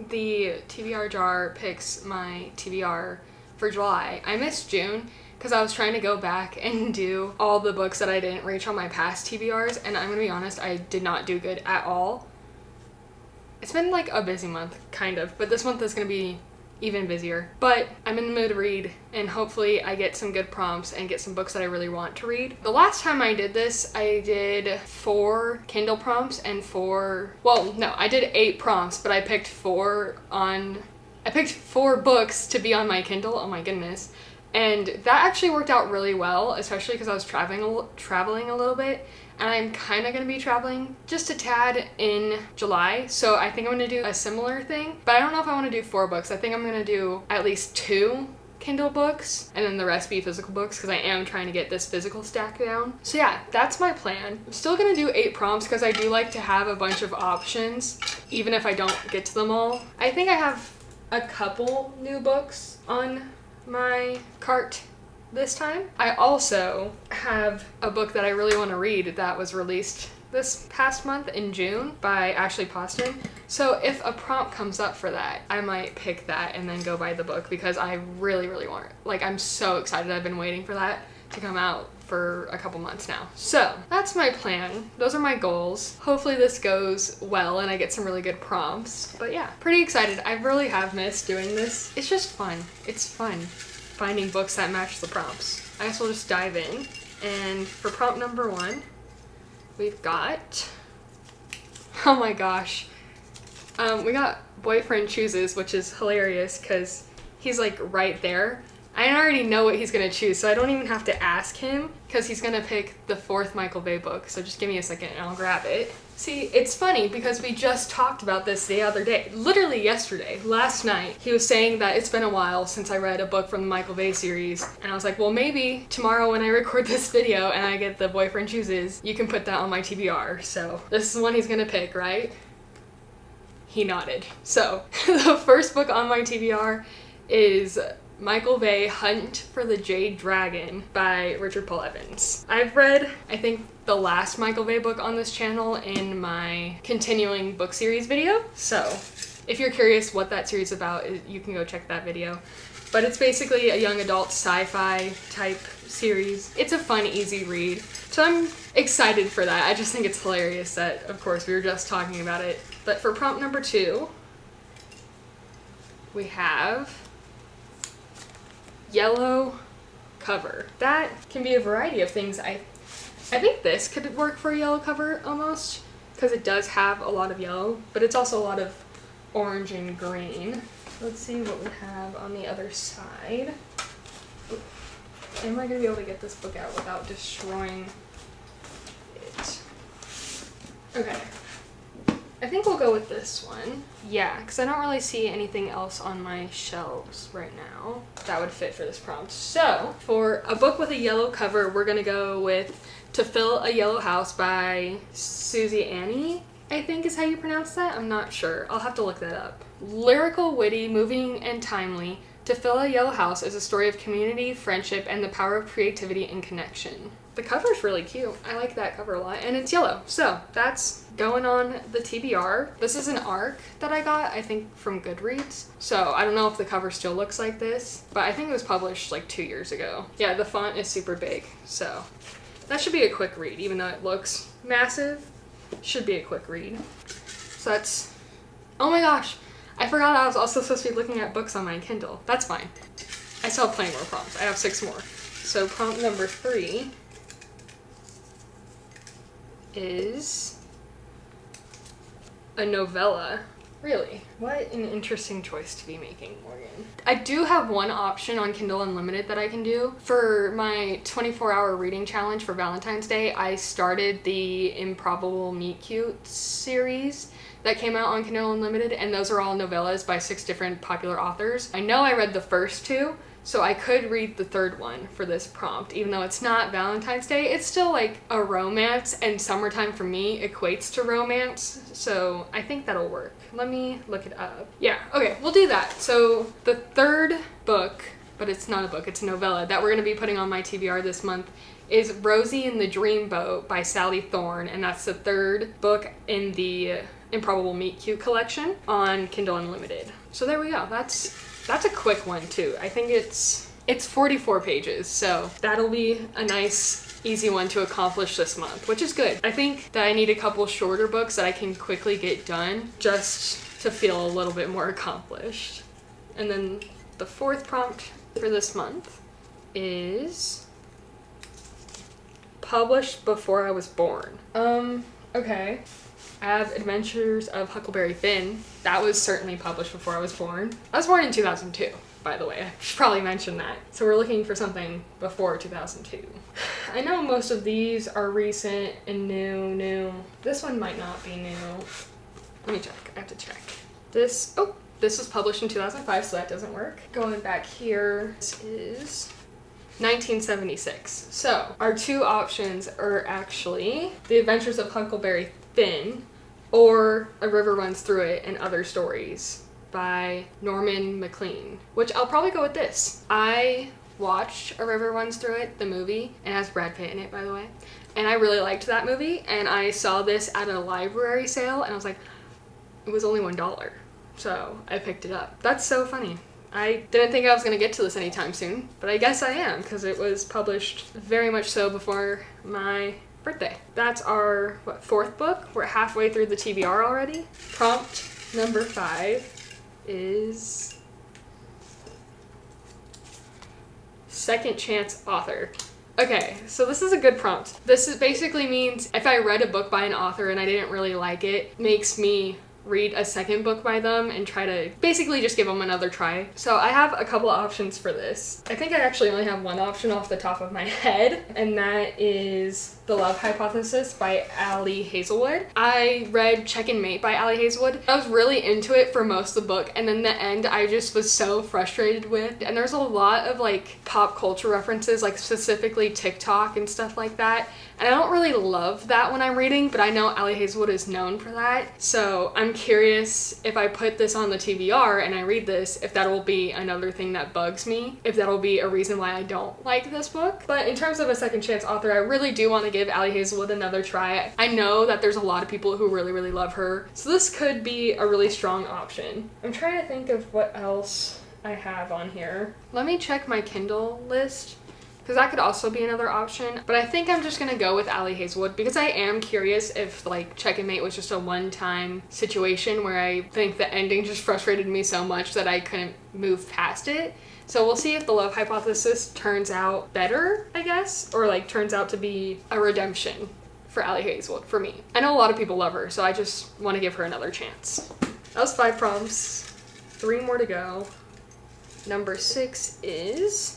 the TBR Jar picks my TBR for July. I missed June because I was trying to go back and do all the books that I didn't reach on my past TBRs, and I'm gonna be honest, I did not do good at all. It's been like a busy month, kind of, but this month is gonna be even busier. But I'm in the mood to read, and hopefully I get some good prompts and get some books that I really want to read. The last time I did this, I did 4 Kindle prompts and 4, well, no, I did 8 prompts, but I picked 4 books to be on my Kindle. Oh my goodness. And that actually worked out really well, especially because I was traveling a little bit, and I'm kind of going to be traveling just a tad in July, so I think I'm going to do a similar thing, but I don't know if I want to do 4 books. I think I'm going to do at least 2 Kindle books, and then the rest be physical books, because I am trying to get this physical stack down. So yeah, that's my plan. I'm still going to do 8 prompts, because I do like to have a bunch of options, even if I don't get to them all. I think I have a couple new books on my cart this time. I also have a book that I really want to read that was released this past month in June by Ashley Poston. So if a prompt comes up for that, I might pick that and then go buy the book, because I really, really want it. Like, I'm so excited. I've been waiting for that to come out for a couple months now. So that's my plan. Those are my goals. Hopefully this goes well and I get some really good prompts. But yeah, pretty excited. I really have missed doing this. It's just fun. It's fun finding books that match the prompts. I guess we'll just dive in. And for prompt number 1, we've got, oh my gosh. We got Boyfriend Chooses, which is hilarious because he's like right there. I already know what he's gonna choose, so I don't even have to ask him, because he's gonna pick the 4th Michael Bay book. So just give me a second and I'll grab it. See, it's funny because we just talked about this the other day, literally yesterday, last night. He was saying that it's been a while since I read a book from the Michael Bay series, and I was like, well, maybe tomorrow when I record this video and I get the Boyfriend Chooses, you can put that on my TBR. So this is the one he's gonna pick, right? He nodded. So the first book on my TBR is Michael Bay Hunt for the Jade Dragon by Richard Paul Evans. I've read, I think, the last Michael Bay book on this channel in my continuing book series video. So if you're curious what that series is about, you can go check that video. But it's basically a young adult sci-fi type series. It's a fun, easy read. So I'm excited for that. I just think it's hilarious that, of course, we were just talking about it. But for prompt number 2, we have yellow cover. That can be a variety of things. I think this could work for a yellow cover almost, because it does have a lot of yellow, but it's also a lot of orange and green. Let's see what we have on the other side. Am I gonna be able to get this book out without destroying it? Okay. I think we'll go with this one. Yeah, because I don't really see anything else on my shelves right now that would fit for this prompt. So, for a book with a yellow cover, we're gonna go with To Fill a Yellow House by Susie Annie, I think is how you pronounce that. I'm not sure. I'll have to look that up. Lyrical, witty, moving, and timely, To Fill a Yellow House is a story of community, friendship, and the power of creativity and connection. The cover's really cute. I like that cover a lot, and it's yellow. So that's going on the TBR. This is an ARC that I got, I think, from Goodreads. So I don't know if the cover still looks like this, but I think it was published like 2 years ago. Yeah, the font is super big, so that should be a quick read, even though it looks massive. Should be a quick read. So that's, oh my gosh, I forgot I was also supposed to be looking at books on my Kindle. That's fine. I still have plenty more prompts. I have 6 more. So prompt number 3 is a novella. Really? What an interesting choice to be making, Morgan. I do have one option on Kindle Unlimited that I can do. For my 24-hour reading challenge for Valentine's Day, I started the Improbable Meet Cute series that came out on Kindle Unlimited, and those are all novellas by 6 different popular authors. I know I read the first 2, so I could read the 3rd one for this prompt. Even though it's not Valentine's Day, it's still like a romance, and summertime for me equates to romance, so I think that'll work. Let me look it up. Yeah, okay, we'll do that. So the 3rd book, but it's not a book, it's a novella, that we're gonna be putting on my TBR this month is Rosie and the Dreamboat by Sally Thorne, and that's the third book in the Improbable Meet Cute collection on Kindle Unlimited. So there we go. That's a quick one too. I think it's 44 pages, so that'll be a nice easy one to accomplish this month, which is good. I think that I need a couple shorter books that I can quickly get done just to feel a little bit more accomplished. And then the fourth prompt for this month is published before I was born. Okay. I have Adventures of Huckleberry Finn. That was certainly published before I was born. I was born in 2002, by the way. I should probably mention that. So we're looking for something before 2002. I know most of these are recent and new. This one might not be new. Let me check. I have to check. This was published in 2005, so that doesn't work. Going back here, this is 1976. So our two options are actually The Adventures of Huckleberry Finn or A River Runs Through It and Other Stories by Norman Maclean, which I'll probably go with this. I watched A River Runs Through It, the movie, and it has Brad Pitt in it, by the way, and I really liked that movie, and I saw this at a library sale and I was like, it was only $1, so I picked it up. That's so funny. I didn't think I was going to get to this anytime soon, but I guess I am, because it was published very much so before my birthday. That's our, fourth book? We're halfway through the TBR already. Prompt number 5 is second chance author. Okay, so this is a good prompt. This basically means if I read a book by an author and I didn't really like it, makes me read a second book by them and try to basically just give them another try. So I have a couple of options for this. I think I actually only have one option off the top of my head, and that is The Love Hypothesis by Ali Hazelwood. I read Check and Mate by Ali Hazelwood. I was really into it for most of the book, and then the end I just was so frustrated with. And there's a lot of like pop culture references, like specifically TikTok and stuff like that. And I don't really love that when I'm reading, but I know Ali Hazelwood is known for that. So I'm curious if I put this on the TBR and I read this, if that will be another thing that bugs me, if that'll be a reason why I don't like this book. But in terms of a second chance author, I really do want to give Ali Hazelwood another try. I know that there's a lot of people who really, really love her. So this could be a really strong option. I'm trying to think of what else I have on here. Let me check my Kindle list, because that could also be another option. But I think I'm just gonna go with Ali Hazelwood because I am curious if like Check and Mate was just a one-time situation where I think the ending just frustrated me so much that I couldn't move past it. So we'll see if The Love Hypothesis turns out better, I guess, or like turns out to be a redemption for Ali Hazelwood for me. I know a lot of people love her, so I just want to give her another chance. That was 5 prompts, 3 more to go. Number 6 is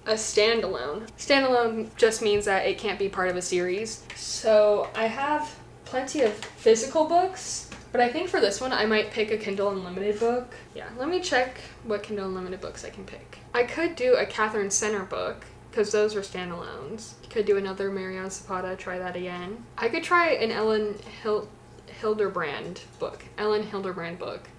a standalone. Standalone just means that it can't be part of a series. So I have plenty of physical books, but I think for this one I might pick a Kindle Unlimited book. Yeah, let me check what Kindle Unlimited books I can pick. I could do a Catherine Center book, because those are standalones. Could do another Marianne Zapata, try that again. I could try an Ellen Hilderbrand book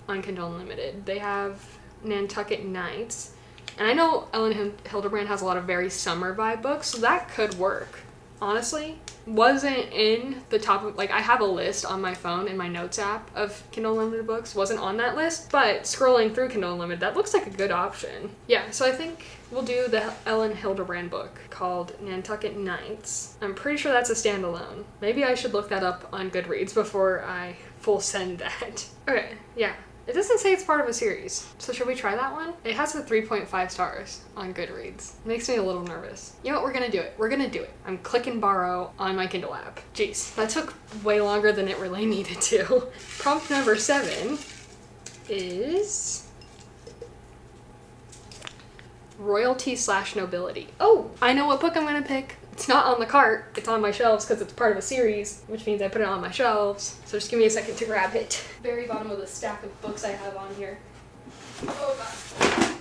on Kindle Unlimited. They have Nantucket Nights. And I know Ellen Hilderbrand has a lot of very summer vibe books, so that could work. Honestly, wasn't in the top of, like, I have a list on my phone in my notes app of Kindle Unlimited books, wasn't on that list, but scrolling through Kindle Unlimited, that looks like a good option. Yeah, so I think we'll do the Ellen Hilderbrand book called Nantucket Nights. I'm pretty sure that's a standalone. Maybe I should look that up on Goodreads before I full send that. Okay, yeah. It doesn't say it's part of a series, so should we try that one? It has a 3.5 stars on Goodreads. It makes me a little nervous. You know what, we're gonna do it. We're gonna do it. I'm click and borrow on my Kindle app. Jeez, that took way longer than it really needed to. Prompt number 7 is royalty/nobility. Oh, I know what book I'm gonna pick. It's not on the cart, it's on my shelves because it's part of a series, which means I put it on my shelves. So just give me a second to grab it. Very bottom of the stack of books I have on here. Oh god.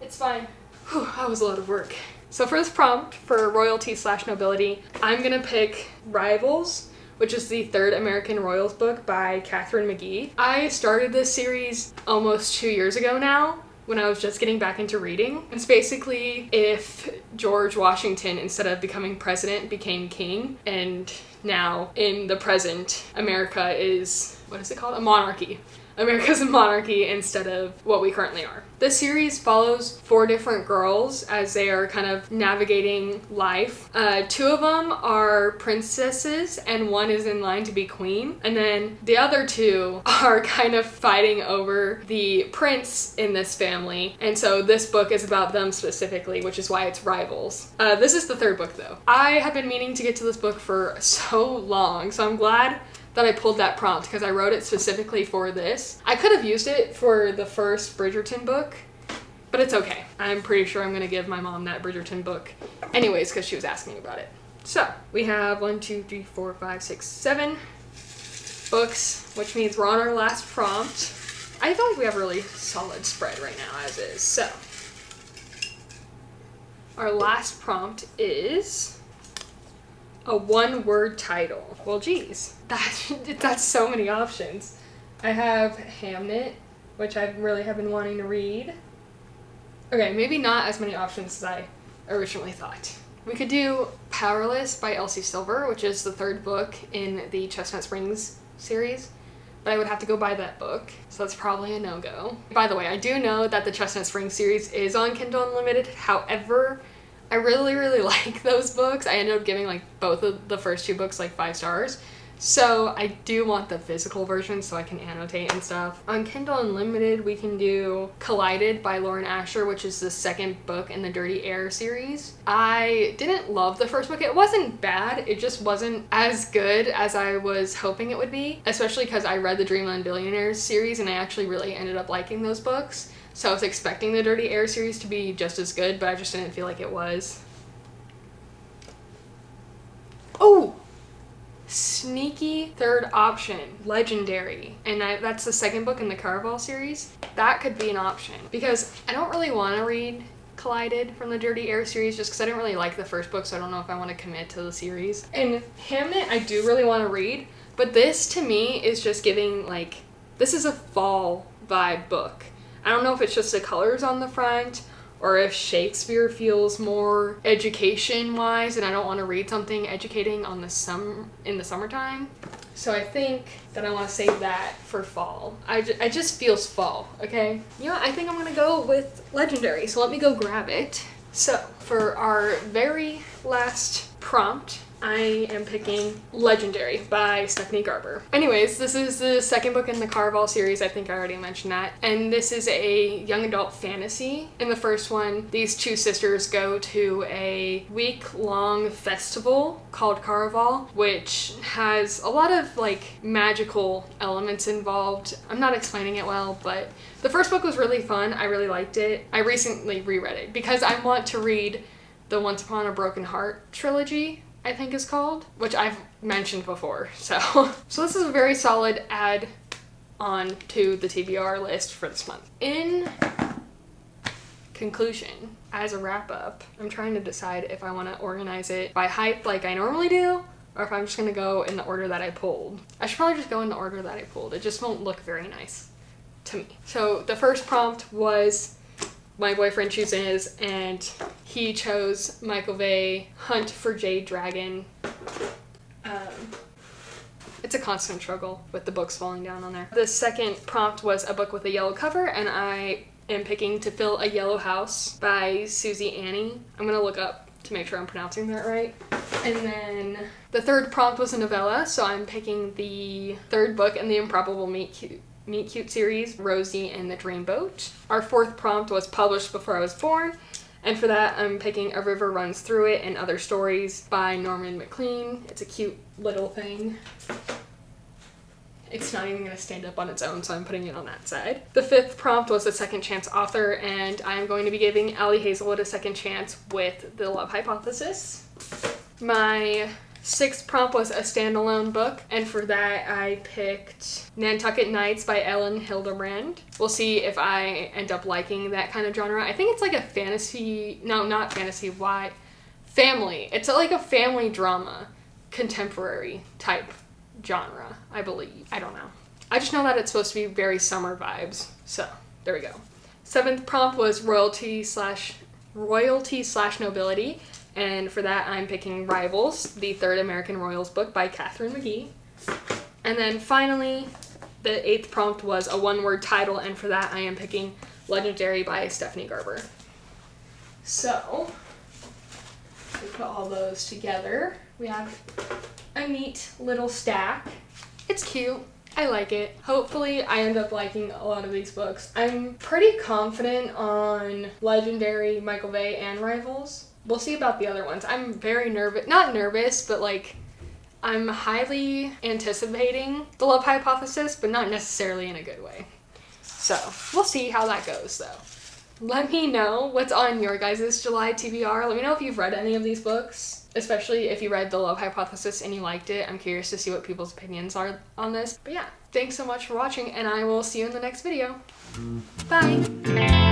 It's fine. Whew, that was a lot of work. So for this prompt, for royalty/nobility, I'm gonna pick Rivals, which is the 3rd American Royals book by Catherine McGee. I started this series almost 2 years ago now, when I was just getting back into reading. It's basically if George Washington, instead of becoming president, became king, and now in the present, America is, what is it called? A monarchy. America's a monarchy instead of what we currently are. This series follows 4 different girls as they are kind of navigating life. 2 of them are princesses and 1 is in line to be queen. And then the other 2 are kind of fighting over the prince in this family. And so this book is about them specifically, which is why it's rivals. This is the 3rd book though. I have been meaning to get to this book for so long, so I'm glad that I pulled that prompt because I wrote it specifically for this. I could have used it for the first Bridgerton book, but it's okay. I'm pretty sure I'm gonna give my mom that Bridgerton book anyways because she was asking about it. So we have 1, 2, 3, 4, 5, 6, 7 books, which means we're on our last prompt. I feel like we have a really solid spread right now as is. So our last prompt is a 1-word title. Well, geez, that's so many options. I have Hamnet, which I really have been wanting to read. Okay, maybe not as many options as I originally thought. We could do Powerless by Elsie Silver, which is the 3rd book in the Chestnut Springs series, but I would have to go buy that book, so that's probably a no-go. By the way, I do know that the Chestnut Springs series is on Kindle Unlimited. However, I really, really like those books. I ended up giving like both of the first 2 books like 5 stars. So I do want the physical version so I can annotate and stuff. On Kindle Unlimited, we can do Collided by Lauren Asher, which is the 2nd book in the Dirty Air series. I didn't love the first book. It wasn't bad. It just wasn't as good as I was hoping it would be, especially because I read the Dreamland Billionaires series and I actually really ended up liking those books. So I was expecting the Dirty Air series to be just as good, but I just didn't feel like it was. Oh! Sneaky 3rd option, Legendary. And that's the 2nd book in the Caraval series. That could be an option because I don't really want to read Collided from the Dirty Air series just because I didn't really like the first book, so I don't know if I want to commit to the series. And Hamnet I do really want to read, but this to me is just giving like, this is a fall vibe book. I don't know if it's just the colors on the front or if Shakespeare feels more education-wise and I don't want to read something educating on in the summertime. So I think that I want to save that for fall. I just feels fall, okay? You know what? I think I'm going to go with Legendary, so let me go grab it. So for our very last prompt, I am picking Legendary by Stephanie Garber. Anyways, this is the 2nd book in the Caraval series. I think I already mentioned that. And this is a young adult fantasy. In the first one, these 2 sisters go to a week-long festival called Caraval, which has a lot of like magical elements involved. I'm not explaining it well, but the first book was really fun. I really liked it. I recently reread it because I want to read the Once Upon a Broken Heart trilogy, I think is called, which I've mentioned before. So this is a very solid add on to the TBR list for this month. In conclusion, as a wrap up, I'm trying to decide if I want to organize it by hype like I normally do, or if I'm just going to go in the order that I pulled. I should probably just go in the order that I pulled. It just won't look very nice to me. So the first prompt was my boyfriend chooses, and he chose Michael Vey, Hunt for Jade Dragon. It's a constant struggle with the books falling down on there. The second prompt was a book with a yellow cover, and I am picking To Fill a Yellow House by Susie Annie. I'm gonna look up to make sure I'm pronouncing that right. And then the third prompt was a novella, so I'm picking the 3rd book in the Improbable Meet Cute series, Rosie and the Dreamboat. Our 4th prompt was Published Before I Was Born, and for that I'm picking A River Runs Through It and Other Stories by Norman MacLean. It's a cute little thing. It's not even going to stand up on its own, so I'm putting it on that side. The 5th prompt was a second chance author, and I'm going to be giving Allie Hazelwood a second chance with The Love Hypothesis. My 6th prompt was a standalone book, and for that I picked Nantucket Nights by Ellen Hildebrand. We'll see if I end up liking that kind of genre. I think it's like a fantasy, no, not fantasy, why? Family. It's like a family drama, contemporary type genre, I believe. I don't know. I just know that it's supposed to be very summer vibes, so there we go. 7th prompt was royalty slash nobility. And for that, I'm picking Rivals, the third American Royals book by Catherine McGee. And then finally, the 8th prompt was a one-word title, and for that, I am picking Legendary by Stephanie Garber. So, we put all those together. We have a neat little stack. It's cute. I like it. Hopefully, I end up liking a lot of these books. I'm pretty confident on Legendary, Michael Bay, and Rivals. We'll see about the other ones. I'm very nervous. Not nervous, but like, I'm highly anticipating The Love Hypothesis, but not necessarily in a good way. So, we'll see how that goes, though. Let me know what's on your guys' July TBR. Let me know if you've read any of these books, especially if you read The Love Hypothesis and you liked it. I'm curious to see what people's opinions are on this. But yeah, thanks so much for watching, and I will see you in the next video. Bye!